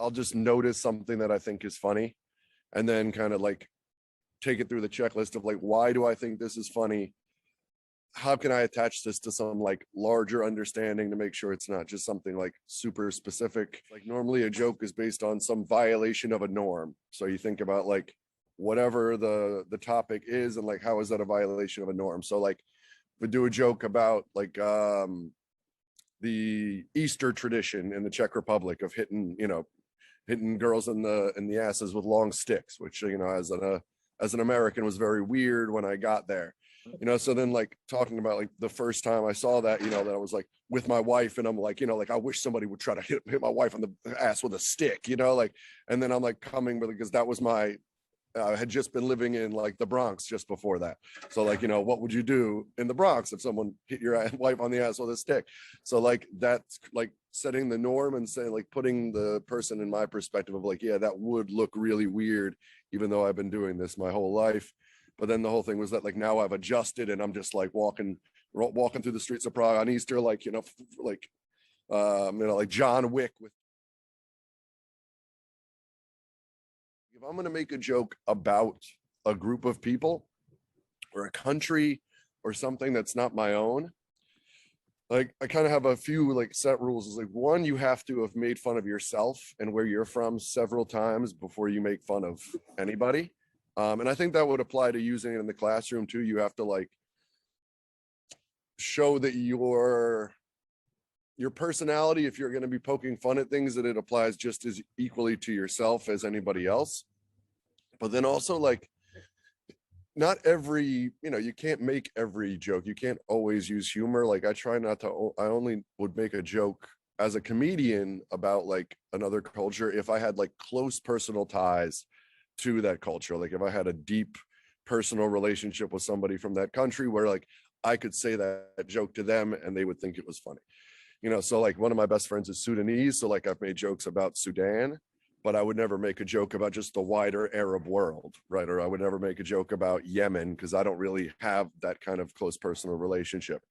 I'll just notice something that I think is funny, and then kind of like take it through the checklist of like, why do I think this is funny? How can I attach this to some like larger understanding to make sure it's not just something like super specific? Like normally a joke is based on some violation of a norm. So you think about like whatever the topic is and like, how is that a violation of a norm? So like we do a joke about like the Easter tradition in the Czech Republic of hitting girls in the asses with long sticks, which, as an American was very weird when I got there. So then like talking about like the first time I saw that, that I was like with my wife, and I'm like, like I wish somebody would try to hit my wife on the ass with a stick, like, and then I'm like coming with it because that was my I had just been living in like the Bronx just before that. So like, what would you do in the Bronx if someone hit your wife on the ass with a stick? So like that's like setting the norm and saying like putting the person in my perspective of like, yeah, that would look really weird, even though I've been doing this my whole life. But then the whole thing was that like now I've adjusted and I'm just like walking through the streets of Prague on Easter, like, like John Wick with. If I'm going to make a joke about a group of people or a country or something that's not my own, like I kind of have a few like set rules. Is like, one, you have to have made fun of yourself and where you're from several times before you make fun of anybody. And I think that would apply to using it in the classroom too. You have to like show that your personality, if you're going to be poking fun at things, that it applies just as equally to yourself as anybody else. But then also like not every, you can't make every joke. You can't always use humor. Like I try not to, I only would make a joke as a comedian about like another culture if I had like close personal ties to that culture. Like if I had a deep personal relationship with somebody from that country where like I could say that joke to them and they would think it was funny. So like one of my best friends is Sudanese. So like I've made jokes about Sudan, but I would never make a joke about just the wider Arab world, right? Or I would never make a joke about Yemen because I don't really have that kind of close personal relationship.